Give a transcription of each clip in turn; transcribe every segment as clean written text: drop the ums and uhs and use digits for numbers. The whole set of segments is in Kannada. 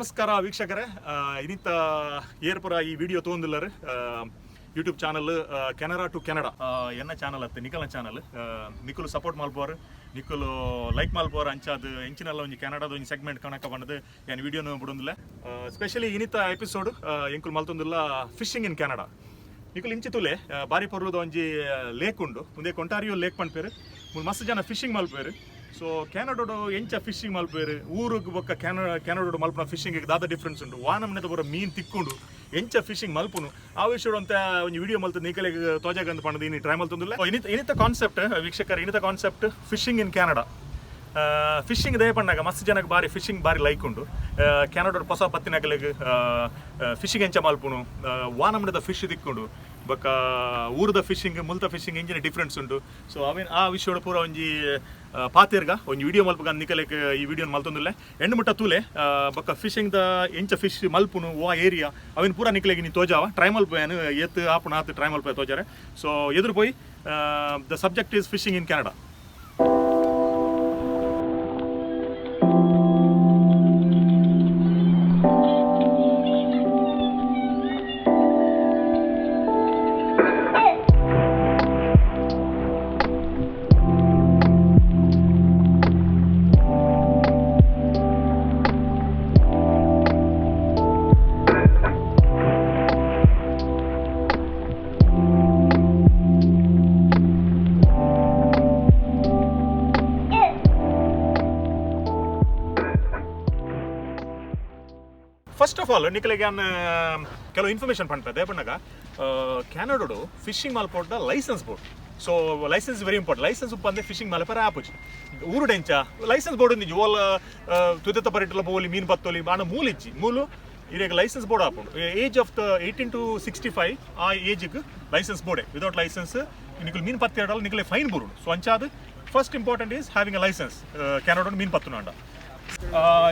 ನಮಸ್ಕಾರ ವೀಕ್ಷಕರೇ, ಇನ್ನಿತ್ತ ಏರ್ಪುರ ಈ ವಿಡಿಯೋ ತೊಂದಿಲ್ಲರು YouTube channel Canara to Canada ಎನ್ನ ಚಾನಲ್ ಅತ್ತೆ ನಿಖಲ್ನ ಚಾನಲ್ ನಿಖಲು ಸಪೋರ್ಟ್ ಮಲ್ಪೋರು ನಿಖಲು ಲೈಕ್ ಮಲ್ಪೋರು ಅಂಚಾದ ಎಂಚಿನಲ್ಲ ಒಂಜಿ ಕೆನಡಾದ ಒಂಜಿ ಸೆಗ್ಮೆಂಟ್ ಕಣಕ ಬಂದದು ಏನು ವಿಡಿಯೋನು ಬಿಡೊಂದಿಲ್ಲ. ಸ್ಪೆಷಲಿ ಇನ್ನಿತ್ತ ಎಪಿಸೋಡ್ ಎಂಕುಲು ಮಲ್ತೊಂದಿಲ್ಲ ಫಿಶಿಂಗ್ ಇನ್ ಕೆನಡಾ. ನಿಖಲು ಇಂಚಿತುಲೆ ಬಾರಿ ಪೊರ್ಲುದ ಒಂಜಿ ಲೇಕ್ ಉಂಡು ಮುಂದೆ ಕೊಂಟಾರಿಯೋ ಲೇಕ್ ಪನ್ಪೇರು ಮಸ್ತ್ ಜನ ಫಿಶಿಂಗ್ ಮಲ್ಪೇರು. ಸೊ ಕ್ಯಾನಡೋಡು ಎಂಚ ಫಿಶಿಂಗ್ ಮಲ್ಪೇರು ಊರಿಗೆ ಬೊಕ್ಕ ಕ್ಯಾನಡೋಡು ಮಲ್ಪನ ಫಿಶಿಂಗ್ ದಾದ ಡಿಫ್ರೆನ್ಸ್ ಉಂಟು. ವಾನಮ್ನೆದ ಬರೋ ಮೀನು ತಿಕ್ಕೊಂಡು ಎಂಚ ಫಿಶಿಂಗ್ ಮಲ್ಪುನು ಆ ವಿಷಯ ಅಂತ ಒಂದು ವಿಡಿಯೋ ಮಲ್ತದ ನೀಕಲೆಗೆ ತೋಜಾಗಂತ ಪಣದು ಇನ್ನು ಟ್ರೈ ಮಲ್ತೊಂದಿಲ್ಲ. ಇನ್ನಿತ ಕಾನ್ಸೆಪ್ಟ್ ವೀಕ್ಷಕರ ಇನ್ನಿತ concept fishing in Canada. Fishing ದೇ ಪಂಡಾಗ ಮಸ್ತ್ ಜನಕ್ಕೆ ಬಾರಿ ಫಿಶಿಂಗ್ ಬಾರಿ ಲೈಕ್ ಉಂಟು. ಕ್ಯಾನಡೋಡು ಹೊಸ ಪತ್ತಿನಗಲಿಗೆ ಫಿಶಿಂಗ್ ಎಂಚ ಮಲ್ಪುನು ವಾನಮ್ನೆದ ಫಿಶ್ ತಿಕ್ಕೊಂಡು ಬೊಕ್ಕ ಊರದ ಫಿಶಿಂಗ್ ಮುಲ್ತ ಫಿಶಿಂಗ್ ಎಂಜಿನ ಡಿಫ್ರೆನ್ಸ್ ಉಂಟು. ಸೊ ಅವೇನು ಆ ವಿಷಯ ಪೂರ ಒಂಜಿ ಪಾತಿರ್ಗ ಒಂದು ವಿಡಿಯೋ ಮಲ್ಪಗ ನಿಕಲೆಕ್ ಈ ವಿಡಿಯೋ ಮಲ್ತೊಂದಿಲ್ಲ ಎಂಡು ಮುಟ್ಟ ತೂಲೆ ಬೊಕ್ಕ ಫಿಶಿಂಗ್ ದ ಎಂಚ ಫಿಶ್ ಮಲ್ಪುನು ಓ ಏರಿಯಾ ಅವೇನು ಪೂರ ನಿಕಲೆಗೆ ನೀ ತೋಜಾವ ಟ್ರೈ ಮಲ್ಪೇನು ಎತ್ ಆಪುನ ಆತು ಟ್ರೈ ಮಲ್ಪೆ ತೋಜಾರೆ. ಸೊ ಎದುರು ಪೋಯ್ the subject is fishing in Canada. First of all ನಿಕಲೆಗೆ ಕೆಲವು ಇನ್ಫಾರ್ಮೇಷನ್ ಪಂಪದೆ ಪಣ್ಣಾಗ ಕ್ಯಾನಡೋಡು ಫಿಶಿಂಗ್ ಮಲ್ಪೋಡ್ದ ಲೈಸೆನ್ಸ್ ಬೋರ್ಡ್. So licence very important. Licence ಉಪ್ಪಂದೆ ಫಿಶಿಂಗ್ ಮಲ್ಪರ ಆಪುಜಿ ಊರು ಡೆಂಚ ಲೈಸೆನ್ಸ್ ಬೋರ್ಡ್ ನಿಜ ಓಲ್ ತುದೆತ್ತ ಪರಿಟಲ ಪೋಲಿ ಮೀನು ಪತ್ತೋಲಿ ಬಾಣ ಮೂಲಿಚ್ಚಿ ಮೂಲು ಇವಾಗ ಲೈಸೆನ್ಸ್ ಬೋರ್ಡ್ ಹಾಕೊಂಡು ಏಜ್ ಆಫ್ ದ 18 to 65 ಆ ಏಜಿಗೆ ಲೈಸೆನ್ಸ್ ಬೋರ್ಡೆ. ವಿದೌಟ್ ಲೈಸೆನ್ಸ್ ನಿಕಲು ಮೀನು ಪತ್ತಿ ಆಡಲ್ಲ ನಿಕಲೆ ಫೈನ್ ಬರುಡು. ಸೊ ಅಂಚಾದ first important is having a licence ಕ್ಯಾನಡೋಡು ಮೀನು ಪತ್ತು ನಾಂಡ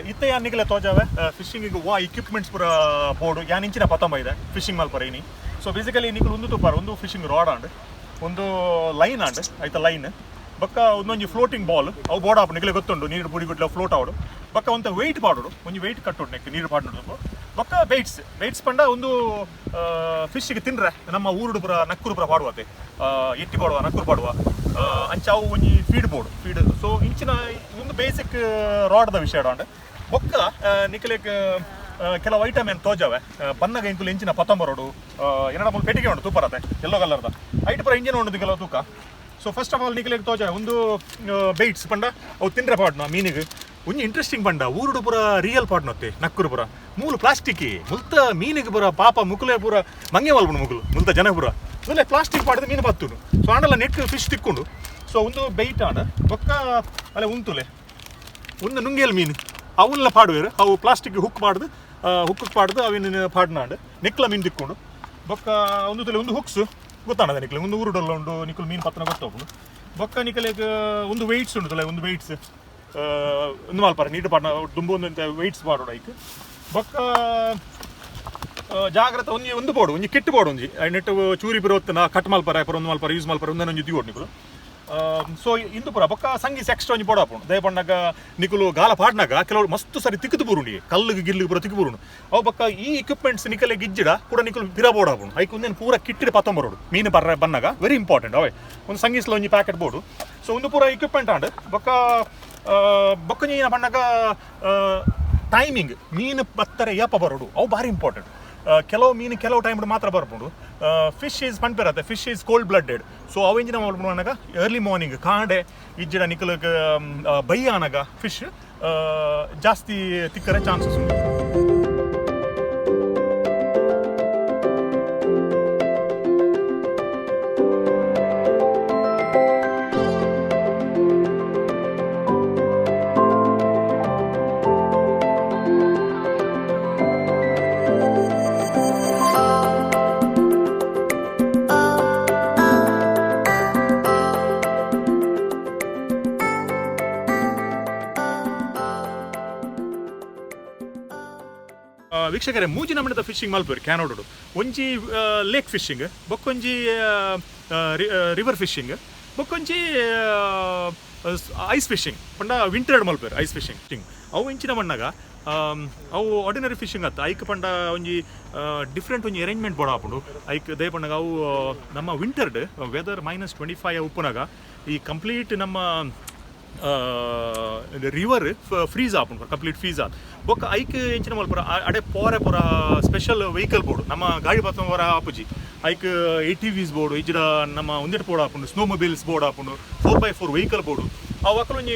ಇತ್ತ ಯಾನ್ ನಿಕಲೆ ತೋಜಾವೆ ಫಿಶಿಂಗ್ ವಾ ಇಕ್ವಿಪ್ಮೆಂಟ್ಸ್ ಪೂರ ಬೋರ್ಡು ಯಾನ್ ಇಂಚಿನ ಪತ್ತಂಬ ಇದೆ ಫಿಶಿಂಗ್ ಮಲ್ಪರ ಇನಿ. ಸೊ ಬೇಸಿಕಲಿ ನಿಕಲು ಒಂದು ತುಪ್ಪಾರ ಒಂದು ಫಿಶಿಂಗ್ ರಾಡ್ ಆಂಡ್ ಒಂದು ಲೈನ್ ಆಂಡ್ ಆಯ್ತಾ ಲೈನ್ ಬೊಕ್ಕ ಒಂದೊಂಜಿ ಫ್ಲೋಟಿಂಗ್ ಬಾಲ್ ಅವು ಬೋರ್ಡ್ ಆಪು ನಿಕಲೆ ಗೊತ್ತುಂಡು ನೀರು ಪುಡಿಗುಡ್ಲ ಫ್ಲೋಟ್ ಆವಡು ಬೊಕ್ಕ ಒಂದು ವೆಯ್ಟ್ ಪಾಡೋಡು ಒಂಜಿ ವೆಯ್ಟ್ ಕಟ್ಟೋಡು ನೆಕ್ ನೀರು ಪಾಡೋದು ಬೊಕ್ಕ ವೆಯ್ಟ್ಸ್ ಪಂಡ ಒಂದು ಫಿಶ್ಗೆ ತಿನ್ರೆ ನಮ್ಮ ಊರುಡು ಪುರ ನಕ್ಕೂರು ಪುರ ಪಾಡುವತ್ತೆ ಎಟ್ಟಿ ಪಾಡುವ ನಕ್ಕೂರು ಪಾಡುವ ಅಂಚಾವು ಒಂಜಿ ಫೀಡ್ ಫೀಡ್. ಸೊ ಇಂಚಿನ ಒಂದು ಬೇಸಿಕ್ ರಾಡ್ದ ವಿಷಯ ಆಂಡ್ ಬೊಕ್ಕ ನಿಕಲೆಗ್ ಕೆಲವು ಐಟಮ್ ಏನು ತೋಜಾವೆ ಬನ್ನಗ ಇಂಕುಲು ಇಂಚಿನ ಪತ್ತಂಬರೋಡು ಏನಡ ಮೂಲ ಪೆಟ್ಟಿಗೆ ಉಂಟು ತೂಪರತ್ತೆ ಎಲ್ಲೋ ಕಲರ್ದ ಐಟ್ ಪುರ ಇಂಜಿನ್ ಉಂಟು ಕೆಲವು ತೂಕ. ಸೊ ಫಸ್ಟ್ ಆಫ್ ಆಲ್ ನಿಕಲೆಗ್ ತೋಜಾವೆ ಒಂದು ಬೈಟ್ಸ್ ಪಂಡ ಅವು ತಿಂದ್ರೆ ಪಾಡ್ನ ಮೀನಿಗೆ ಒಂಜಿ ಇಂಟ್ರೆಸ್ಟಿಂಗ್ ಪಂಡ ಊರುಡು ಪುರ ರಿಯಲ್ ಪಾಡ್ನೊತ್ತೆ ನಕ್ಕೂರು ಪುರ ಮೂಲು ಪ್ಲಾಸ್ಟಿಕ್ ಮುಲ್ತ ಮೀನಿಗೆ ಪುರ ಪಾಪ ಮುಕುಲೆ ಪೂರ ಮಂಗೆ ಮಲ್ಪುಡು ಮುಗುಲು ಮುಲ್ತ ಜನ ಪುರ ಒಳ್ಳೆ ಪ್ಲಾಸ್ಟಿಕ್ ಪಾಡಿದ ಮೀನು ಪತ್ತುನು. ಸೊ ಆಂಡಲ್ಲ ನೆಕ್ ಫಿಶ್ ತಿಕ್ಕೊಂಡು ಸೊ ಒಂದು ಬೈಟ್ ಆಂಡ ಬೊಕ್ಕ ಅಲ್ಲ ಉಂತುಲೆ ಒಂದು ನುಂಗೇಲ್ ಮೀನು ಅವನ್ನ ಪಾಡುವೇರು ಅವು ಪ್ಲಾಸ್ಟಿಕ್ ಹುಕ್ ಪಾಡ್ದು ಅವೇನು ಪಾಡ್ನಾಂಡು ನೆಕ್ಲ ಮೀನು ತಿಕ್ಕೊಂಡು ಬೊಕ್ಕ ಒಂದು ತುಲೆ ಒಂದು ಹುಕ್ಸು ಗೊತ್ತಾಣದ ನಿಕ್ಲೆ ಒಂದು ಊರುಡಲ್ಲ ಉಂಡು ನಿಕಲು ಮೀನು ಪತ್ತನ ಗೊತ್ತಾಗ್ಬೋದು ಬೊಕ್ಕ ನಿಕಲೆಗೆ ಒಂದು ವೆಯ್ಟ್ಸ್ ಉಂಟು ತಲೆ ಒಂದು ವೆಯ್ಟ್ಸ್ ಒಂದು ಮಲ್ಪಾರ ನೀರು ಪಾಡ್ನ ದುಂಬು ಒಂದು ವೆಯ್ಟ್ಸ್ ಪಾಡೋಡು ಐಕ್ ಬೊಕ್ಕ ಜಾಗ್ರತೆ ಒಂದು ಬೋಡು ಒಂಜಿ ಕಿಟ್ಟು ಬೋಡು ಒಂಜಿ ನೆಟ್ಟು ಚೂರಿ ಬರೋತ್ತನ ಕಟ್ ಮಲ್ಪರ ಒಂದು ಮಲ್ಪರ ಯೂಸ್ ಮಲ್ಪರ ಒಂದೊಂದು ದಿಗೋಡು ನಿಕಲು. ಸೊ ಇಂದು ಪುರ ಬೊಕ್ಕ ಸಂಗೀಸ್ ಎಕ್ಸ್ಟ್ರಾ ಒಂಜಿ ಬೋಡು ಹಾಪುಂಡು ದಯ ಪಂಡಾಗ ನಿಕಲು ಗಾಲ ಪಾಡ್ನಾಗ ಕೆಲವು ಮಸ್ತ್ ಸರಿ ತಿಕ್ಕದು ಬುರುಂಡಿ ಕಲ್ಲಿಗೆ ಗಿಲ್ಲಿಗೆ ಪೂರ ತಿಕ್ಕು ಬರುಂಡು ಅವು ಬೊಕ್ಕ ಈ ಇಕ್ವಿಪ್ಮೆಂಟ್ಸ್ ನಿಕಲೆ ಗಿಜ್ಜಿಡ ಕೂಡ ನಿಕಲು ಪಿರ ಬೋಡು ಹಾಪುಂಡು ಐಕ್ ಒಂದೇನು ಪೂರ ಕಿಟ್ಟಿಡ ಪತ್ತೊಂಬರೋಡು ಮೀನು ಬರ್ರ ಬನ್ನಾಗ ವೆರಿ ಇಂಪಾರ್ಟೆಂಟ್ ಅವೇ ಒಂದು ಸಂಗೀಸ್ಲ ಒಂಜಿ ಪ್ಯಾಕೆಟ್ ಬೋಡು. ಸೊ ಒಂದು ಪೂರ ಇಕ್ವಿಪ್ಮೆಂಟ್ ಆಂಡ್ ಬೊಕ್ಕ ನೀನ ಬಣ್ಣಾಗ ಟೈಮಿಂಗ್ ಮೀನು ಬತ್ತರೆ ಯಪ್ಪ ಬರೋಡು ಅವು ಭಾರಿ ಇಂಪಾರ್ಟೆಂಟ್. ಕೆಲವು ಮೀನು ಕೆಲವು ಟೈಮ್ ಮಾತ್ರ ಬರ್ಬೋದು. ಫಿಶ್ ಈಸ್ ಪಂಪಿರತ್ತೆ fish is cold blooded. So ಅವೆಂಜಿನ ಮಾಡ್ಬಿಡುವಾಗ ಎರ್ಲಿ ಮಾರ್ನಿಂಗ್ ಕಾಂಡೆ ಇಜ್ಜಿಡ ನಿಕಲಗೆ ಬೈ ಆನಾಗ ಫಿಶ್ ಜಾಸ್ತಿ ತಿಕ್ಕರೆ ಚಾನ್ಸಸ್ ಉಂಟು. ವೀಕ್ಷಕರೇ ಮೂಜಿ ನಮ್ಮದ ಫಿಶಿಂಗ್ ಮಲ್ಪೇರು ಕ್ಯಾನಡೋಡು ಒಂಜಿ ಲೇಕ್ ಫಿಶಿಂಗ್ ಬೊಕ್ಕೊಂಜಿ ರಿವರ್ ಫಿಶಿಂಗ್ ಬೊಕ್ಕೊಂಜಿ ಐಸ್ ಫಿಶಿಂಗ್ ಪಂಡ ವಿಂಟರ್ಡ್ ಮಲ್ಪೇರು ಐಸ್ ಫಿಶಿಂಗ್ ಅವು ಇಂಚಿನ ಮಣ್ಣಾಗ ಅವು ಆರ್ಡಿನರಿ ಫಿಶಿಂಗ್ ಆತ ಐಕ್ ಪಂಡ ಒಂಜಿ ಡಿಫ್ರೆಂಟ್ ಒಂಜಿ ಅರೇಂಜ್ಮೆಂಟ್ ಬೋಡ ಹಾಪುಂಡು ಐಕ್ ದೇ ಪಂಡಾಗ ಅವು ನಮ್ಮ ವಿಂಟರ್ಡ್ ವೆದರ್ -25 ಉಪ್ಪುನಾಗ ಈ ಕಂಪ್ಲೀಟ್ ನಮ್ಮ ರಿವರ್ ಫ್ರೀಸ್ ಆಪುಂಡು ಕಂಪ್ಲೀಟ್ ಫ್ರೀಸ್ ಆತ್ ಬೊಕ್ಕ ಐಕ್ ಎಂಚಿನ ಮಲ್ಪುರ ಅಡೆ ಪೋರೆ ಪೂರ ಸ್ಪೆಷಲ್ ವೆಹಿಕಲ್ ಬೋರ್ಡು ನಮ್ಮ ಗಾಡಿ ಬತ್ತವರ ಆಪುಜಿ ಐಕ್ ATVs ಬೋರ್ಡು ಇಜ್ಜಡ ನಮ್ಮ ಒಂದೆಟ್ ಬೋರ್ಡ್ ಆಪುಂಡು ಸ್ನೋ ಮೊಬೈಲ್ಸ್ ಬೋರ್ಡ್ ಆಪುಂಡು 4x4 ವೆಹಿಕಲ್ ಬೋರ್ಡು ಅವು ಅಕ್ಕಲೊಂಜಿ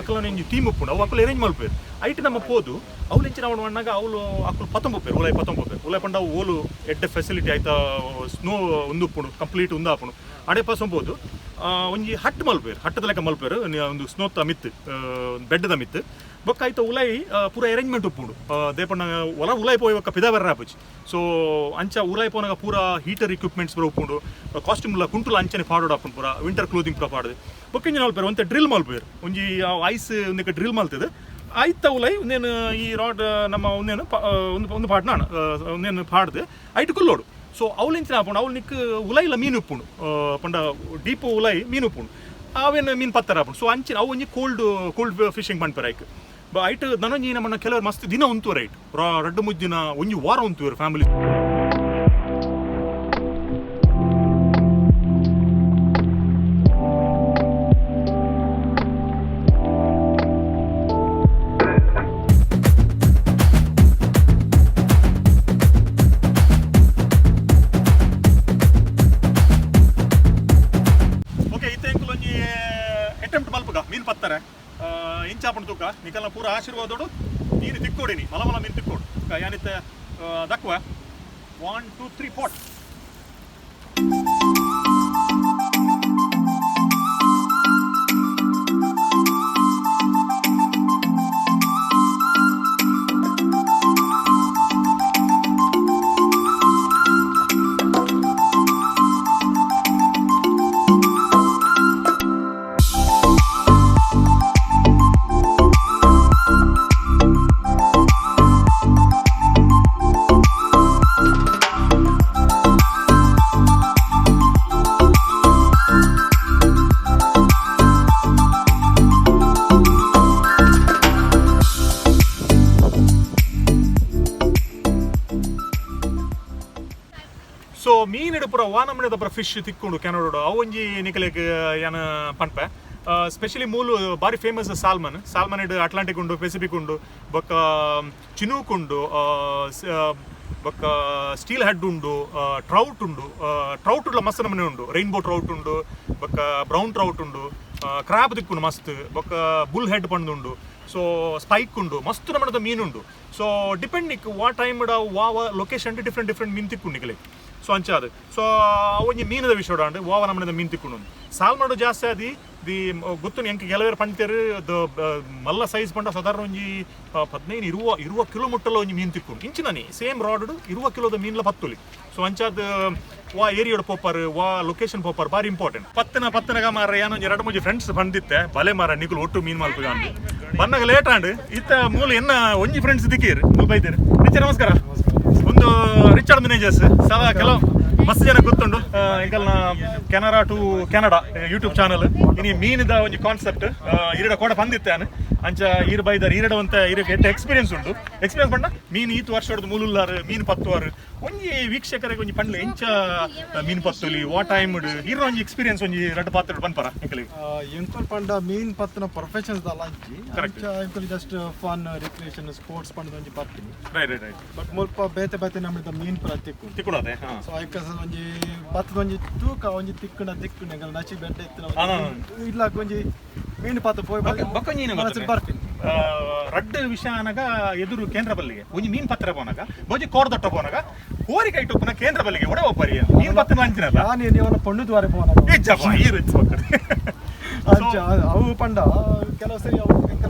ಅಕ್ಕಲೊಂಜಿ ಟೀಮ್ ಉಪ್ಪುಂಡು ಅವು ಅಕ್ಕಲು ಅರೇಂಜ್ ಮಲ್ಪೇರು ಐಟ್ ನಮ್ಮ ಪೋದು ಅವ್ಲು ಎಂಚಿನ ಅವನು ಮಣ್ಣಾಗ ಅವಳು ಅಕ್ಕಲು 19 ಉಲಾಯ್ 19 ಉಲಾಯ್ ಪಂಡ ಓಲು ಎಡ್ಡೆ ಫೆಸಿಲಿಟಿ ಆಯ್ತಾ ಸ್ನೋ ಒಂದು ಉಪ್ಪುಂಡು ಕಂಪ್ಲೀಟ್ ಒಂದು ಆಪುಂಡು ಅಡೆ ಪಸಂಬೋದು ಒಂಜಿ ಹಟ್ ಮಲ್ಪೇರು ಹಟ್ಟದ ಲೆಕ್ಕ ಮಲ್ಪೇರು ಒಂದು ಸ್ನೋತ್ತ ಮಿತ್ ಬೆಡ್ದ ಮಿತ್ ಬೊಕ್ಕ ಆಯ್ತು ಉಲಾಯಿ ಪೂರ ಅರೇಂಜ್ಮೆಂಟ್ ಉಪ್ಪುಂಡು ದೇಪಣ್ಣ ಒಲ ಉಲಾಯಿ ಪೋಯ್ ಒಕ್ಕ ಪಿದ ಬರ್ರ ಆಪುಜಿ ಸೊ ಅಂಚ ಉಲಾಯಿ ಪೋನಾಗ ಪೂರ ಹೀಟರ್ ಇಕ್ವಿಪ್ಮೆಂಟ್ಸ್ ಪೂರ ಉಪ್ಪುಂಡು ಕಾಸ್ಟ್ಯೂಮ್ ಕುಂಟುಲ ಅಂಚನೆ ಪಾಡೋಡು ಆಪುಂಡು ಪೂರ ವಿಂಟರ್ ಕ್ಲೋದಿಂಗ್ ಪೂರ ಪಾಡದು ಬೊಕ್ಕ ಇಂಜಿನ ಮಲ್ಪೇರು ಒಂತೆ ಡ್ರಿಲ್ ಮಲ್ಪೇರು ಒಂಜಿ ಐಸ್ ಒಂದಕ್ಕೆ ಡ್ರಿಲ್ ಮಲ್ತದೆ ಆಯ್ತ ಉಲಾಯಿ ಒಂದೇನು ಈ ರಾಡ್ ನಮ್ಮ ಒಂದೇನು ಒಂದು ಪಾಡ್ನ ಒಂದೇನು ಪಾಡ್ದು ಐಟು ಕುಲ್ಲೋಡು ಸೊ ಅವ್ಲು ಇಂಚಿನ ಆಪುಂಡು ಅವ್ಲು ನಿಕ್ ಉಲಾಯಿಲ ಮೀನು ಉಪ್ಪುಂಡು ಪಂಡ ಡೀಪ್ ಉಲಾಯಿ ಮೀನು ಉಪ್ಪುಂಡು ಅವೇನು ಮೀನು ಪತ್ತರ ಆಪುಂಡು ಸೊ ಅಂಚಿನ ಅವು ಒಂಜಿ ಕೋಲ್ಡ್ ಫಿಶಿಂಗ್ ಪನ್ಪೇರು ಐಕ್ ಐಟ್ ನನೊಂಜಿ ನಮ್ಮನ್ನ ಕೆಲವರು ಮಸ್ತ್ ದಿನ ಉಂತುವರ ಐಟ್ ರಡ್ಡು ಮುಜ್ಜಿನ ಒಂಜಿ ವಾರ ಉಂತುವರು ಫ್ಯಾಮಿಲಿ ಅಟೆಂಪ್ಟ್ ಮಲ್ಪಗ ಮೀನು ಪತ್ತಾರೆ ಇಂಚಾಪಣ ತೂಕ ನಿಕಲ್ನ ಪೂರ ಆಶೀರ್ವಾದೋಡು ನೀನು ತಿಕ್ಕೋಡಿನಿ ಮಲಮಲ ಮೀನು ತಿಕ್ಕೋಡು ಯಾನಿತ್ತೆ ದಕ್ವ 1 2 3 ಪಾಟ್ ಸೊ ಮೀನಿಡು ಪೂರ ವಾನಮನೆದ ಪೂರ ಫಿಶ್ ತಿಕ್ಕೊಂಡು ಕೆನಡೋಡು ಅವೊಂಜಿ ನಿಕಲೆಗ್ ಏನ ಪನ್ಪೆ ಸ್ಪೆಷಲಿ ಮೂಲು ಬಾರಿ ಫೇಮಸ್ ಸಾಲ್ಮನ್ ಇಡು ಅಟ್ಲಾಂಟಿಕ್ ಉಂಡು ಪೆಸಿಫಿಕ್ ಉಂಡು ಬೊಕ್ಕ ಚಿನೂಕ್ ಉಂಡು ಬೊಕ್ಕ ಸ್ಟೀಲ್ ಹೆಡ್ ಉಂಡು ಟ್ರೌಟ್ ಉಂಡು ಟ್ರೌಟ್ ಉಡ್ಲ ಮಸ್ತ್ ನಮನೆ ಉಂಡು ರೈನ್ಬೋ ಟ್ರೌಟ್ ಉಂಡು ಬೊಕ್ಕ ಬ್ರೌನ್ ಟ್ರೌಟ್ ಉಂಡು ಕ್ರಾಬ್ ತಿಕ್ಕುಂಡು ಮಸ್ತ್ ಬೊಕ್ಕ ಬುಲ್ ಹೆಡ್ ಪಂಡು ಉಂಡು ಸೊ ಸ್ಪೈಕ್ ಉಂಡು ಮಸ್ತ್ ನಮನದ ಮೀನುಂಡು ಸೊ ಡಿಪೆಂಡಿಕ್ ವಾ ಟೈಮ್ ವಾವ ಲೊಕೇಶನ್ ಡಿಫ್ರೆಂಟ್ ಮೀನು ತಿಕ್ಕು ನಿಕಲೆಗ್ ಸೊ ಅಂಚಾದು ಸೊ ಅವೊಂಜಿ ಮೀನದ ವಿಷಯ ಉಂಡು ವಾವ ನಮನದ ಮೀನು ತಿಕ್ಕೊಂಡು ಸಾಲ್ಮಡು ಜಾಸ್ತಿ ಆದಿ ದಿ ಗೊತ್ತು ಎಂಕ್ ಕೆಲವೇರು ಪಂಡ್ತೇರು ಮಲ್ಲ ಸೈಜ್ ಪಂಡ ಸಾಧಾರಣ ಒಂಜಿ 15-20 ಕಿಲೋ ಮುಟ್ಟಲ ಒಂಜಿ ಮೀನು ತಿಕ್ಕೊಂಡು ಇಂಚಿನನಿ ಸೇಮ್ ರಾಡ್ 20 ಕಿಲೋದ ಮೀನ್ಲ ಪತ್ತುಲಿ ಸೊ ಅಂಚಾದ ವಾ ಏರಿಯಾಡ್ ಪೋಪಾರ್ ವಾ ಲೊಕೇಶನ್ ಪೋಪಾರ್ ಬಾರಿ ಇಂಪಾರ್ಟೆಂಟ್ ಪತ್ತನಗ ಮಾರ ಏನೊಂಜಿ 2-3 ಫ್ರೆಂಡ್ಸ್ ಬಂದಿತ್ತೆ ಬಲೆ ಮಾರ ನಿಕುಲು ಒಟ್ಟು ಮೀನು ಮಲ್ಪಗ ಅಂದು ಬಂದಾಗ ಲೇಟ್ ಆಂಡ್ ಇತ್ತ ಮೂಲ ಎನ್ನ ಒಂಜಿ ಫ್ರೆಂಡ್ಸ್ ದಿಕ್ಕೀರ್ ಮೂಲ ಬೈತೇರು ರಿಚ್ ನಮಸ್ಕಾರ ಒಂದು ರಿಚರ್ಡ್ ಮ್ಯಾನೇಜರ್ಸ್ ಸಲ ಕೆಲವು ಮಸ್ತ್ ಜನ ಗೊತ್ತುಂಡು ಈಗಲ್ನ Canara to Canada YouTube channel ಇನಿ ಮೀನಿದ ಒಂಜಿ ಕಾನ್ಸೆಪ್ಟ್ ಇರಡ ಕೂಡ ಬಂದಿತ್ತಾನೆ ಅಂಚ ಈರ್ ಬೈದಾರ ಈರಡ ಅಂತ ಇರಕ್ಕೆ ಎಡ್ಡೆ ಎಕ್ಸ್ಪೀರಿಯನ್ಸ್ ಉಂಟು ಎಕ್ಸ್ಪೀರಿಯನ್ಸ್ ಪಂಡ ಮೀನು ಈತು ವರ್ಷ ಹೊಡೆದು ಮೂಲುಲ್ಲಾರು ಮೀನು ಪತ್ತುವಾರು ಒಂಜಿ ವೀಕ್ಷಕರಿಗೆ ಒಂಜಿ ಪಂಡ್ಲೆ ಎಂಚ ಮೀನು ಪತ್ತುಲಿ ವಾ ಟೈಮ್ ಇರ ಒಂಜಿ ಎಕ್ಸ್ಪೀರಿಯನ್ಸ್ ಒಂಜಿ ರಡ್ಡು ಪಾತ್ರ ಪನ್ಪರ ಎಂಕಲ್ ಪಂಡ ಮೀನ್ ಪತ್ತನ ಪ್ರೊಫೆಷನ್ಸ್ ದ ಲಂಚಿ ಎಂಕಲ್ ಜಸ್ಟ್ ಫನ್ ರಿಕ್ರಿಯೇಷನ್ ಸ್ಪೋರ್ಟ್ಸ್ ಪಂಡ ಒಂಜಿ ಪತ್ತಿನಿ ರೈಟ್ ಬಟ್ ಮುಲ್ಪ ಬೇತೆ ನಮ್ಮಿದ ಮೀನ್ ಪರ ತಿಕ್ಕುಡದೆ ಸೊ ಐಕ ಒಂಜಿ ಪತ್ತದ ಒಂಜಿ ತೂಕ ಒಂಜಿ ತಿಕ್ಕುನ ಎಂಕಲ್ ನಚಿ ಬೆಡ್ಡೆ ಇತ್ತಿನ ಇಲ್ಲ ಒಂಜಿ ಮೀನು ಪತ್ತ ಪೋಯ್ ಬೊಕ್ಕಂಜಿನ ಬರ್ತೀನಿ ರಡ್ಡು ವಿಷಯ ಅನಗ ಎದುರು ಕೇಂದ್ರ ಬಲ್ಲಿಗೆ ಒಂಜಿ ಮೀನ್ ಪತ್ರ ಪೋನಾಗ ಒಂಜಿ ಕೋರ್ದೊಟ್ಟ ಪೋನಾಗ ಕೋರಿ ಕೈ ಟೊಪ್ಪನ ಕೇಂದ್ರ ಬಲ್ಲಿಗೆ ಒಡೆ ಒಪ್ಪರಿ ಮೀನ್ ಪತ್ರ ಅಂಚಿನಲ್ಲ ನಾನು ನೀವನ್ನ ಪಂಡುದ ವಾರೆ ಪೋನ ಅವು ಪಂಡ ಕೆಲವು ಸರಿ ಅವು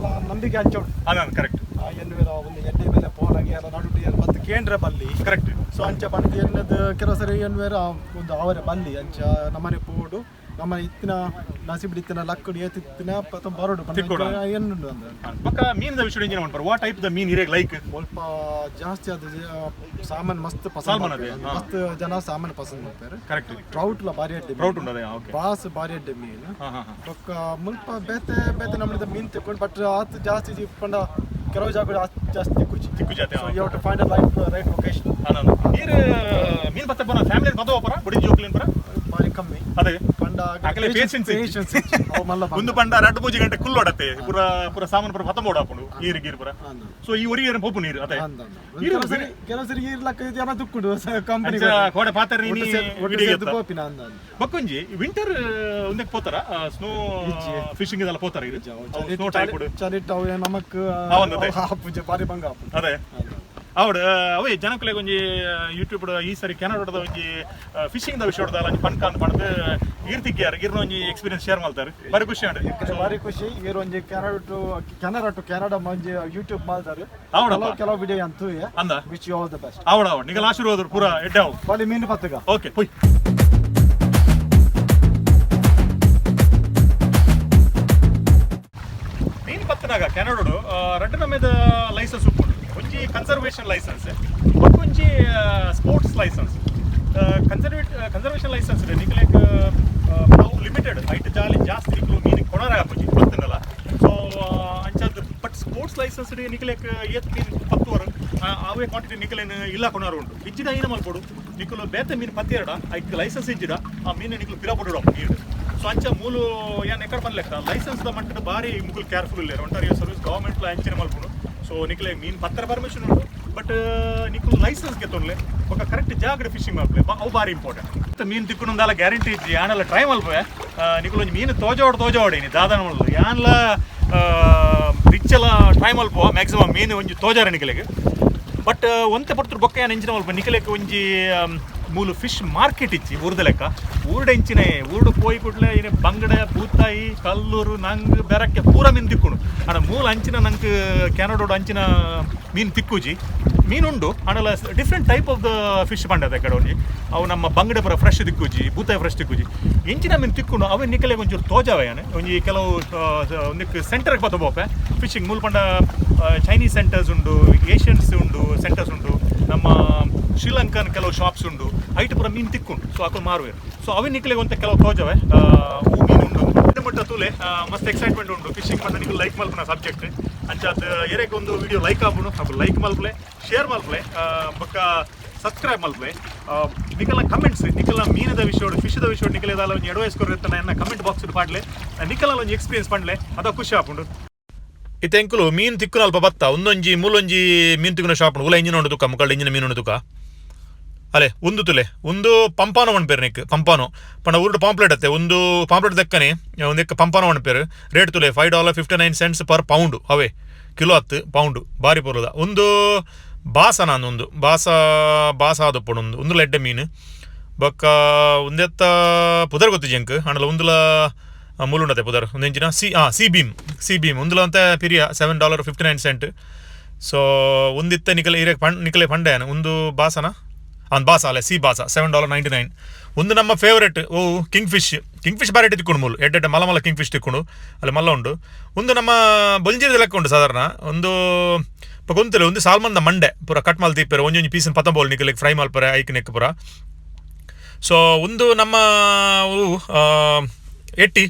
ನಂಬಿಕೆ ಹಂಚೋಡು ಅದ ಕರೆಕ್ಟ್ ಎನ್ನುವೇರ ಒಂದು ಎಣ್ಣೆ ಮೇಲೆ ಪೋನಾಗೆ ಎಲ್ಲ ನಡುಟು ಮತ್ತು ಕೇಂದ್ರ ಬಲ್ಲಿ ಕರೆಕ್ಟ್ ಸೊ ಅಂಚ ಪಂಡ ಎನ್ನದ ಕೆಲವು ಸರಿ ಎನ್ನುವೇರ ಒಂದು ಅವರ ಬಲ್ಲಿ ಅಂಚ ನಮ್ಮನೆ ಪೋಡು ನಮ್ಮ ಇತ್ತಿನ ನಸಿಬಿಡಿ ಇತ್ತಿನ ಲಕ್ಕಡಿ ಏತಿತ್ತಿನ ಪತ್ತ ಬರೋಡು ಎನ್ನುಂಡು ಅಂದ್ರೆ ಪಕ್ಕ ಮೀನದ ವಿಷಯ ಎಂಜಿನ ಮಾಡ್ಬಾರ ವಾ ಟೈಪ್ ದ ಮೀನ್ ಇರೇಗ್ ಲೈಕ್ ಸ್ವಲ್ಪ ಜಾಸ್ತಿ ಅದು ಸಾಮಾನ್ ಮಸ್ತ್ ಪಸಂದ್ ಮಸ್ತ್ ಜನ ಸಾಮಾನ್ ಪಸಂದ್ ಮಾಡ್ತಾರೆ ಕರೆಕ್ಟ್ ಟ್ರೌಟ್ ಲ ಬಾರಿ ಅಡ್ಡೆ ಟ್ರೌಟ್ ಉಂಡದೆ ಓಕೆ ಬಾಸ್ ಬಾರಿ ಅಡ್ಡೆ ಮೀನು ಪಕ್ಕ ಮುಲ್ಪ ಬೇತೆ ನಮ್ಮದ ಮೀನ್ ತಕೊಂಡು ಬಟ್ ಆತ್ ಜಾಸ್ತಿ ಪಂಡ ಕೆಲವು ಜಾಗ ಜಾಸ್ತಿ ತಿಕ್ಕು ಜಾತಿ so you have to find a right location ಅನ್ನೋದು ನೀರು ಮೀನು ಬತ್ತ ಬರೋ ಫ್ಯಾಮಿಲಿ ಮದುವೆ ಬರ ಬುಡಿ ಜೋಕ್ಲಿನ್ ಬರ ಬಾರಿ ಕಮ್ಮಿ ಅದೇ ಪಂಡ ಆಗಲೇ ಪೇಷನ್ಸ್ ಅವು ಮಲ್ಲ ಒಂದು ಪಂಡ 2-3 ಗಂಟೆ ಕುಲ್ಲೋಡತ್ತೆ ಪುರ ಸಾಮಾನು ಪುರ ಪತ್ತ ಮೋಡಾಪುಂಡು ಗೀರು ಪುರ ಸೊ ಈ ಒರಿಗೆ ಪೋಪು ನೀರು ಅದೇ ಕೆಲವು ಸರಿ ಇರ್ಲಕ್ಕ ಜನ ತುಕ್ಕುಡು ಕಂಪನಿ ಕೋಡೆ ಪಾತ್ರ ಪೋಪಿನ ಅಂದ ಬಕ್ಕೊಂಜಿ ವಿಂಟರ್ ಒಂದಕ್ಕೆ ಪೋತಾರ ಸ್ನೋ ಫಿಶಿಂಗ್ ಇದೆಲ್ಲ ಪೋತಾರ ಇದು ಸ್ನೋ ಟೈಪ್ ಚಲಿಟ್ ಅವು ನಮಕ್ ಹಾಪುಜ ಬಾರಿ ಬಂಗ ಹಾಪು ಅದೇ ಅವಡು ಅವೇ ಜನಕ್ಕಲೆ ಒಂಜಿ ಯೂಟ್ಯೂಬ್ ಈ ಸರಿ ಕೆನಡಾದ ಒಂಜಿ ಫಿಶಿಂಗ್ ದ ವಿಷಯ ಒಂಜಿ ಪನ್ಕ ಅಂತ ಮಾಡಿದ್ರೆ ಇರ್ತಿಕ್ಯಾರ ಇರ್ನ ಒಂಜಿ ಎಕ್ಸ್ಪೀರಿಯನ್ಸ್ ಶೇರ್ ಮಾಡ್ತಾರೆ ಬಾರಿ ಖುಷಿ ಆಂಡ್ ಬಾರಿ ಖುಷಿ ಇವ್ರು ಒಂಜಿ ಕೆನಡಾ ಒಂಜಿ ಯೂಟ್ಯೂಬ್ ಮಾಡ್ತಾರೆ ಕೆಲವು ವಿಡಿಯೋ ಅಂತೂ ಅಂದ wish you all the best ಅವಡ ನಿಗಲ ಆಶೀರ್ವಾದ ಪೂರ ಎಡ್ಡಾವು ಬಾಲಿ ಮೀನು ಪತ್ತಗ ಓಕೆ ಪುಯ್ ಮೀನು ಪತ್ತನಾಗ ಕೆನಡಾಡು ರೆಡ್ ನಮ್ಮೆದ ಲೈಸೆನ್ಸ್ ಉಪ್ಪುಂಡು ಒಂಜಿ ಕನ್ಸರ್ವೇಷನ್ ಲೈಸೆನ್ಸ್ ಒಂಜಿ ಸ್ಪೋರ್ಟ್ಸ್ ಲೈಸೆನ್ಸ್ ಕನ್ಸರ್ವೇಷನ್ ಲೈಸೆನ್ಸ್ ನಿಕ್ಲೆಗ್ ನಾವು ಲಿಮಿಟೆಡ್ ಐಟ್ ಜಾಲಿ ಜಾಸ್ತಿ ನಿಕ್ಲು ಮೀನಿಗೆ ಕೊಡೋರ ಆಪುಜಿ ಪತ್ತನಲ್ಲ ಸೊ ಅಂಚಾದ ಬಟ್ ಸ್ಪೋರ್ಟ್ಸ್ ಲೈಸೆನ್ಸ್ ನಿಕ್ಲೆಗ್ ಏತ್ ಮೀನು ಪತ್ತುವರ ಅವೇ ಕ್ವಾಂಟಿಟಿ ನಿಕ್ಲೇನು ಇಲ್ಲ ಕೊಡೋರು ಉಂಟು ಇಜ್ಜಿದ ಏನ ಮಾಡ್ಕೊಡು ನಿಕ್ಲು ಬೇತೆ ಮೀನು ಪತ್ತೆರಡ ಐಕ್ ಲೈಸೆನ್ಸ್ ಇಜ್ಜಿಡ ಆ ಮೀನು ನಿಕ್ಲು ಪಿರಾಪಡು ನೀರು ಸೊ ಅಂಚ ಮೂಲು ಏನು ಎಕಡೆ ಬಂದ್ಲೆಕ್ಕ ಲೈಸೆನ್ಸ್ ದ ಮಟ್ಟದ ಬಾರಿ ಮುಗುಲ್ ಕೇರ್ಫುಲ್ ಇಲ್ಲ ಒಂಟಾರಿಯೋ ಸರ್ವಿಸ್ ಗವರ್ಮೆಂಟ್ ಅಂಚನೆ ಮಲ್ಪುಡು ಸೊ ನಿಕ್ಲೆ ಮೀನು ಪತ್ತರ ಪರ್ಮಿಷನ್ ಉಂಟು ಬಟ್ ನಿಕ್ಲು ಲೈಸೆನ್ಸ್ಗೆ ತೊಂದ್ರೆ ఒక ಕರೆಕ್ಟ್ ಜಾಗಡೆ ಫಿಶಿಂಗ್ ಮಾಡ್ಲೆ ಅವು ಬಾರಿ ಇಂಪಾರ್ಟೆಂಟ್ ಮೀನು ತಿಕ್ಕೊಂಡೊಂದಲ್ಲ ಗ್ಯಾರಂಟಿ ಇಜ್ಜಿ ಯಾನೆಲ್ಲ ಟ್ರೈ ಮಲ್ಪೆ ನಿಕ್ಲು ಒಂದು ಮೀನು ತೋಜೋಡಿ ನೀ ದಾದಾನ ಮಲ್ಲು ಯಾನ್ಲ ರಿಚ್ ಎಲ್ಲ ಟ್ರೈ ಮಲ್ಪುವ ಮ್ಯಾಕ್ಸಿಮಮ್ ಮೀನು ಒಂಜಿ ತೋಜಾರ ನಿಕ್ಲೆಗೆ ಬಟ್ ಒಂತೆ ಪಡ್ತರು ಬೊಕ್ಕ ಏನು ಎಂಚಿನ ಮಲ್ಪ ನಿಕ್ಲೆಗೆ ಒಂಜಿ ಮೂಲು ಫಿಶ್ ಮಾರ್ಕೆಟ್ ಇಚ್ಚಿ ಊರ್ದ ಲೆಕ್ಕ ಊರ್ಡ ಎಂಚಿನ ಊರ್ಡು ಪೋಯಿ ಕುಡ್ಲೆ ಇನ್ನು ಬಂಗಡೆ ಬೂತಾಯಿ ಕಲ್ಲೂರು ನಂಗ್ ಬೆರಕ್ಕೆ ಪೂರ ಮೀನು ತಿಕ್ಕುಣು ಅಣ್ಣ ಮೂಲ ಅಂಚಿನ ನಂಗೆ ಕ್ಯಾನಡೋಡು ಅಂಚಿನ ಮೀನು ತಿಕ್ಕುಜಿ ಮೀನುಂಡು ಅಣ್ಣಲ್ಲ different type of the fish ಪಂಡದ ಕಡೆ ಒಂಜಿ ಅವು ನಮ್ಮ ಬಂಗಡೆ ಪುರ ಫ್ರೆಶ್ ತಿಕ್ಕುಜಿ ಬೂತಾಯಿ ಫ್ರೆಶ್ ತಿಕ್ಕುಜಿ ಎಂಚಿನ ಮೀನು ತಿಕ್ಕುಂಡು ಅವೇ ನಿಕ್ಕಲೆಗೆ ಒಂಚೂರು ತೋಜಾವಯ್ಯಾನೆ ಒಂಜಿ ಕೆಲವು ಒಂದಕ್ಕೆ ಸೆಂಟರ್ಗೆ ಬತ್ತ ಬೋಪೆ ಫಿಶಿಂಗ್ ಮೂಲ ಪಂಡ ಚೈನೀಸ್ ಸೆಂಟರ್ಸ್ ಉಂಡು ಏಷ್ಯನ್ಸ್ ಉಂಡು ಸೆಂಟರ್ಸ್ ಉಂಡು ನಮ್ಮ ಶ್ರೀಲಂಕನ್ ಕೆಲವು ಶಾಪ್ಸ್ ಉಂಡು ಐಟ್ ಪುರ ಮೀನು ತಿಕ್ಕುಂಡು ಸೊ ಹಾಕೊಂಡು ಮಾರುವೆ ಸೊ ಅವೇ ನಿಕ್ಲೆಗೆ ಅಂತ ಕೆಲವು ತೋಜವೆ ಹೂ ಮೀನು ಉಂಡು ಮಟ್ಟ ತೂಲೆ ಮಸ್ತ್ ಎಕ್ಸೈಟ್ಮೆಂಟ್ ಉಂಡು ಫಿಶಿಂಗ್ ಪಂಡ ನಿಕ್ಲು ಲೈಕ್ ಮಲ್ಪನ ಸಬ್ಜೆಕ್ಟ್ ಅಂಚಾದ ಏರೆಗೆ ಒಂದು ವಿಡಿಯೋ ಲೈಕ್ ಆಪುನು ಹಾಗೂ ಲೈಕ್ ಮಲ್ಪಲೆ ಶೇರ್ ಮಲ್ಪಲೆ ಬೊಕ್ಕ ಸಬ್ಸ್ಕ್ರೈಬ್ ಮಲ್ಪಲೆ ನಿಕಲ್ನ ಕಮೆಂಟ್ಸ್ ನಿಕಲ್ನ ಮೀನದ ವಿಷಯ ಫಿಶ್ದ ವಿಷಯ ನಿಕಲೆದಾಲ ಒಂದು ಅಡ್ವೈಸ್ ಕೊರಿರ್ತಾನೆ ನನ್ನ ಕಮೆಂಟ್ ಬಾಕ್ಸ್ ಪಾಡ್ಲೆ ನಿಕಲ ಒಂದು ಎಕ್ಸ್ಪೀರಿಯನ್ಸ್ ಪಂಡ್ಲೆ ಅದ ಖುಷಿ ಆಪುಂಡು ಇತೆಂಕುಲು ಮೀನು ತಿಕ್ಕುನ ಅಲ್ಪ ಬತ್ತ ಒಂದೊಂಜಿ ಮೂಲೊಂಜಿ ಮೀನು ತಿಕ್ಕುನ ಶಾಪ್ ಉಲ ಇಂಜಿನ ಉಂಡು ತುಕ ಮುಕ್ಕಳ ಇಂಜಿನ ಮೀನು ಉಂಡು ತುಕ ಅಲೆ ಒಂದು ತುಲೆ ಒಂದು ಪಂಪಾನೋ ಒಣಪೇರು ನಿಕ್ ಪಂಪಾನೋ ಪಂಡ ಊರುಡು ಪಾಂಪ್ಲೆಟ್ ಅತ್ತೆ ಒಂದು ಪಾಂಪ್ಲೆಟ್ ದಕ್ಕನೆ ಒಂದಕ್ಕೆ ಪಂಪಾನೋ ಒಣಪೇರು ರೇಟ್ ತುಲೆ $5.59 ಪರ್ ಪೌಂಡು ಅವೇ ಕಿಲೋ 10 ಪೌಂಡು ಬಾರಿ ಪೊರುದ ಒಂದು ಬಾಸ ನಾನು ಒಂದು ಬಾಸ ಆದಪ್ಪಡು ಒಂದು ಲೆಡ್ಡೆ ಮೀನು ಬೊಕ್ಕ ಒಂದೆತ್ತ ಪುದರ್ ಗೊತ್ತು ಜಂಕ್ ಹಣ್ಣಲ್ಲ ಒಂದುಲ ಮೂಲುಂಡತೆ ಪುದರ್ ಒಂದು ಎಂಚಿನ ಸಿ ಬೀಮ್ ಒಂದುಲ ಅಂತ ಪಿರಿಯ $7.59 ಸೊ ಒಂದಿತ್ತ ನಿಕಲೆ ಪಂಡೆಯನ ಒಂದು ಬಾಸನ ಬಾಸ ಅಲ್ಲ ಸಿ ಬಾಸ $7.99 ಒಂದು ನಮ್ಮ ಫೇವ್ರೆಟ್ ಕಿಂಗ್ ಫಿಶ್ ಬಾರಿ ತಿಕ್ಕೊಂಡು ಮೂಲು ಎಡ್ಡೆ ಮಲ್ಲ ಕಿಂಗ್ ಫಿಶ್ ತಿಕ್ಕೊಂಡು ಅಲ್ಲಿ ಮಲ್ಲ ಉಂಡು ಒಂದು ನಮ್ಮ ಬೊಂಜಿದ ಲೆಕ್ಕ ಉಂಡು ಸಾಧಾರಣ ಒಂದು ಗೊಂತಲೆ ಒಂದು ಸಾಲ್ಮನ್ದ ಮಂಡೆ ಪೂರ ಕಟ್ ಮಾಲ್ ತೀಪೇರು ಒಂಜೊಂಜಿ ಪೀಸನ್ ಪತ್ತಂಬೋಲ್ ನಿಕಲಿಗೆ ಫ್ರೈ ಮಾಲ್ಪರೆ ಐಕ್ ನೆಕ್ ಪೂರ ಸೊ ಒಂದು ನಮ್ಮ ಎಟ್ಟಿ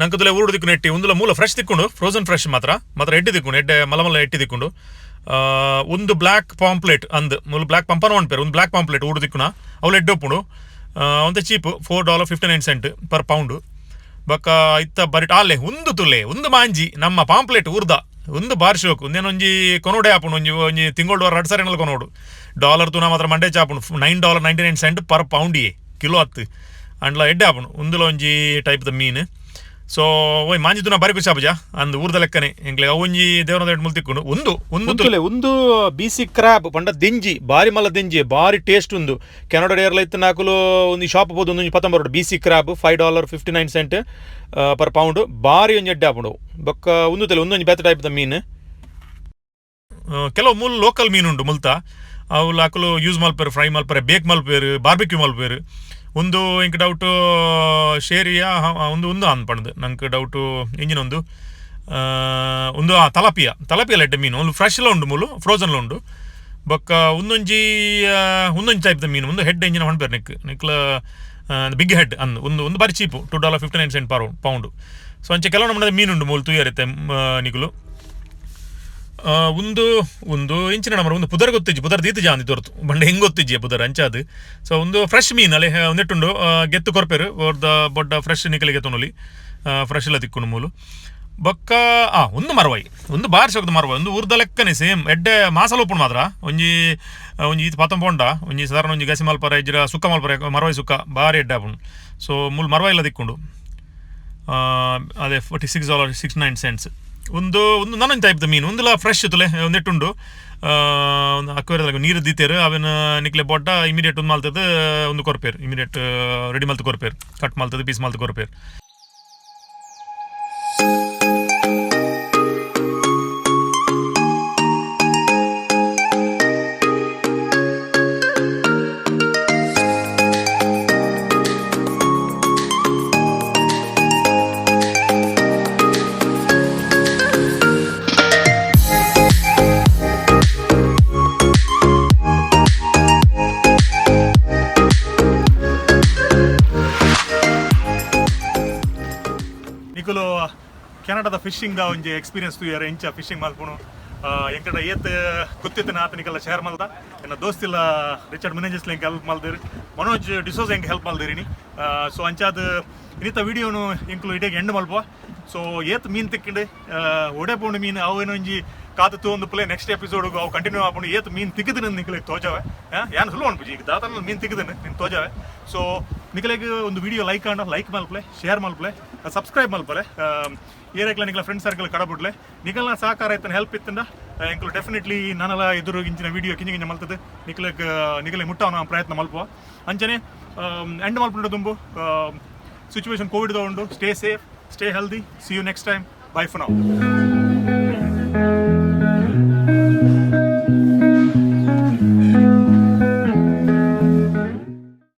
ನಂಗೆ ತುಲೆ ಊರು ತಿಕ್ಕೊಂಡು ಎಟ್ಟಿ ಒಂದುಲ ಮೂಲ ಫ್ರೆಶ್ ತಿಕ್ಕೊಂಡು ಫ್ರೋಸನ್ ಫ್ರೆಶ್ ಮಾತ್ರ ಎಡ್ಡಿ ತಿಕ್ಕೊಂಡು ಎಡ್ಡೆ ಮಲ್ಲ ಎಟ್ಟಿ ತಿಕ್ಕೊಂಡು ಒಂದು ಬ್ಲ್ಯಾಕ್ ಪಾಂಪ್ಲೆಟ್ ಅಂದ್ ಮೂಲ ಬ್ಲ್ಯಾಕ್ ಪಂಪನ ಒಣಪೇರು ಒಂದು ಬ್ಲ್ಯಾಕ್ ಪಾಂಪ್ಲೆಟ್ ಊರು ತಿಕ್ಕುನ ಅವಳು ಎಡ್ಡೊಪ್ಪುಡು ಒಂತ ಚೀಪ್ $4.59 ಪರ್ ಪೌಂಡು ಬೊಕ್ಕ ಇತ್ತ ಬರಿಟ್ ಆಲೆ ಒಂದು ತುಲೆ ಒಂದು ಮಾಂಜಿ ನಮ್ಮ ಪಾಂಪ್ಲೆಟ್ ಊರ್ದ ಒಂದು ಬಾರಿ ಶೋಕು ಒಂದೇನೊಂಜಿ ಕೊನೋಡೆ ಆಪುಂಡು ಒಂಜಿ ತಿಂಗಳು 2 ಸರಿನಲ್ಲಿ ಕೊನೋಡು ಡಾಲರ್ ತುನ ಮಾತ್ರ ಮಂಡೆ ಚಾಪುಂಡು $9.99 ಪರ್ ಪೌಂಡಿಯೇ ಕಿಲೋ 10 ಅಂಡ್ಲ ಎಡ್ಡೆ ಆಪುಂಡು ಒಂದುಲ ಒಂಜಿ ಟೈಪ್ ದ ಮೀನು ಸೊ ಓಯ್ ಮಾಂಜಿ ತುನ ಬಾರಿ ಖುಷಿ ಆಪುಜ ಅಂದ್ ಊರ್ದ ಲೆಕ್ಕನೆ ಎಂಕ್ಲೆ ಅವೊಂಜಿ ದೇವರ ಮುಲ್ ತಿಕ್ಕೊಂಡು ಒಂದು ಬಿಸಿ ಕ್ರಾಬ್ ಪಂಡ ದೆಂಜಿ ಬಾರಿ ಮಲ್ಲ ದೆಂಜಿ ಬಾರಿ ಟೇಸ್ಟ್ ಉಂದು ಕೆನಡಾ ಏರ್ಲ ಇತ್ತು ನಾಕುಲು ಒಂದು ಶಾಪ್ ಹೋದು ಒಂದು 19 ಬಿಸಿ ಕ್ರಾಬ್ $5.59 ಪರ್ ಪೌಂಡ್ ಬಾರಿ ಒಂಜಿ ಎಡ್ಡೆ ಆಪುಂಡು ಬೊಕ್ಕ ಒಂದೊಂಜಿ ಬೇತೆ ಟೈಪ್ ದ ಮೀನು ಕೆಲವು ಮೂಲ ಲೋಕಲ್ ಮೀನು ಉಂಡು ಮುಲ್ತ ಅವು ಹಾಕಲು ಯೂಸ್ ಮಲ್ಪೇರು ಫ್ರೈ ಮಲ್ಪೇರು ಬೇಕ್ ಮಲ್ಪೇರು ಬಾರ್ಬಿಕ್ಯೂ ಮಲ್ಪೇರು ಒಂದು ಇಂಕ ಡೌಟು ಶೇರಿಯಾ ಒಂದು ಅನ್ಪಣ್ದು ನಂಗೆ ಡೌಟು ಇಂಜಿನ ಒಂದು ತಲಪಿಯ ಲೆಡ್ಡೆ ಮೀನು ಒಂದು ಫ್ರೆಶ್ಲ ಉಂಡು ಮೂಲು ಫ್ರೋಸನ್ಲ ಉಂಡು ಬೊಕ್ಕ ಒಂದೊಂಜಿ ಟೈಪ್ ದ ಮೀನು ಒಂದು ಹೆಡ್ ಇಂಜಿನ ಹೊಣ್ಪೇರು ನಿಕ್ಲ ಬಿಗ್ ಹೆಡ್ ಒಂದು ಬಾರಿ ಚೀಪು $2.59 ಪರ್ ಪೌಂಡು ಸೊ ಅಂಚೆ ಕೆಲವು ನಮ್ಮದು ಮೀನುಂಡು ಮೂಲು ತೂಯರಿತ್ತೆ ನಿಕ್ಲು ಒಂದು ಇಂಚಿನ ನಮರ ಒಂದು ಪುದರ್ ಗೊತ್ತಿಜ್ಜಿ ಪುದರ್ ದೀತು ಜಾಂದಿ ತೋರ್ತು ಬಂಡೆ ಹೆಂಗ್ ಗೊತ್ತಿಜ್ಜಿ ಪುದರ್ ಅಂಚಾದು ಸೊ ಒಂದು ಫ್ರೆಶ್ ಮೀನ್ ಅಲೆ ಒಂದಿಟ್ಟುಂಡು ಗೆತ್ತು ಕೊರ್ಪೇರು ಅವ್ರದ ಬೊಡ್ಡ ಫ್ರೆಶ್ ನಿಕಲಿಗೆ ತೊನೊಲಿ ಫ್ರೆಶ್ ಎಲ್ಲ ತಿಕ್ಕೊಂಡು ಮೂಲು ಬೊಕ್ಕ ಒಂದು ಮರವಾಯಿ ಒಂದು ಬಾರಿ ಶೋಕದ ಮರವಾಯಿ ಒಂದು ಊರ್ದ ಲೆಕ್ಕನೆ ಸೇಮ್ ಎಡ್ಡೆ ಮಾಸಲ ಉಪ್ಪುಂಡು ಮಾತ್ರ ಒಂಜಿ ಇದು ಪಾತಂ ಪೋಂಡ ಒಂಜಿ ಸಾಧಾರಣ ಒಂಜಿ ಗಸಿ ಮಲ್ಪರ ಇಜ್ರ ಸುಕ್ಕ ಮಲ್ಪರ ಮರವಾಯಿ ಸುಕ್ಕ ಬಾರಿ ಎಡ್ಡೆ ಆಪುಂಡು ಸೊ ಮೂಲು ಮರವಾಯಿ ಎಲ್ಲ ತಿಕ್ಕೊಂಡು ಅದೇ $46.69 ಒಂದು ನಾನೊಂದು ಟೈಪ್ ದ ಮೀನು ಒಂದುಲ ಫ್ರೆಶ್ ತುಲೆ ಒಂದೆಟ್ಟುಂಡು ಅಕ್ವೇರಿಯದಾಗ ನೀರು ದೀತೇರು ಅವನ ನಿಕ್ಲೆ ಬೊಡ್ಡ ಇಮಿಡಿಯೇಟ್ ಒಂದು ಮಾಲ್ತದ ಒಂದು ಕೊರ್ಪೇರು ಇಮಿಡಿಯೇಟ್ ರೆಡಿ ಮಲ್ತು ಕೊರ್ಪೇರು ಕಟ್ ಮಾಲ್ತದ ಪೀಸ್ ಮಾಲ್ತು ಕೊರ್ಪೇರು ನಿಕುಲು ಕೆನಡಾದ ಫಿಶಿಂಗ್ ದ ಒಂಜಿ ಎಕ್ಸ್ಪೀರಿಯನ್ಸ್ ತೂಯರೆ ಇಂಚ ಫಿಶಿಂಗ್ ಮಲ್ಪುನು ಎಂಕಡ ಏತ್ ಗೊತ್ತಿತ್ತು ಆತನಿಗೆಲ್ಲ ಶೇರ್ ಮಲ್ದ ಎನ್ನ ದೋಸ್ತಿಲ್ಲ ರಿಚರ್ಡ್ ಮೆನೇಜರ್ಸ್ ಹೆಂಗೆ ಹೆಲ್ಪ್ ಮಲ್ದಿರಿ ಮನೋಜ್ ಡಿಸೋಸ್ ಹೆಂಗೆ ಹೆಲ್ಪ್ ಮಲ್ದಿರಿನಿ ಸೊ ಅಂಚಾದ ಇನ್ನಿತ ವಿಡಿಯೋನು ಇಂಕ್ಲು ಇಡೀಗೆ ಎಂಡ್ ಮಲ್ಪ ಸೊ ಏತ್ ಮೀನು ತಿಕ್ಕಿಂಡು ಒಡೆ ಪೋಂಡು ಮೀನು ಅವು ಏನೋ ಒಂಜಿ ಕಾದು ತಗೊಂಡು ಪ್ಲೇ ನೆಕ್ಸ್ಟ್ ಎಪಿಸೋಡ್ ಅವು ಕಂಟಿನ್ಯೂ ಆಪುಂಡು ಏತ್ ಮೀನು ತಿಕ್ಕದನು ನಿಕ್ಲಿಗೆ ತೋಜಾವೆ ಏನು ಸುಲಭ ಅನ್ಪುಜಿ ಈಗ ದಾತನ ಮೀನು ತಿಕ್ಕದನು ನಿನ್ ತೋಜಾವೆ ಸೊ ನಿಕ್ಲಿಗೆ ಒಂದು ವಿಡಿಯೋ ಲೈಕ್ ಮಲ್ಪಲೆ ಶೇರ್ ಮಲ್ಪಲೆ ಸಬ್ಸ್ಕ್ರೈಬ್ ಮಲ್ಪಲೆ ಏರೆಕ್ಲ ನಿಕ್ಲ ಫ್ರೆಂಡ್ ಸರ್ಕಲ್ ಕಡಬಿಡ್ಲೆ ನಿಕಲ್ನ ಸಹಕಾರ ಇತ್ತನ ಹೆಲ್ಪ್ ಇತ್ತಂದ ಇಂಕ್ಲು ಡೆಫಿನೆಟ್ಲಿ ನಾನೆಲ್ಲ ಎದುರು ಇಂಚಿನ ವಿಡಿಯೋ ಕಿಂಜ ಮಲ್ತದೆ ನಿಕಲೆ ಮುಟ್ಟವನ ಪ್ರಯತ್ನ ಮಲ್ಪುವ ಅಂಚನೆ ಎಂಡ್ ಮಲ್ಪುಂಡು ತುಂಬು ಸಿಚುವೇಶನ್ ಕೋವಿಡ್ ಉಂಡು stay safe stay healthy see you next time bye for now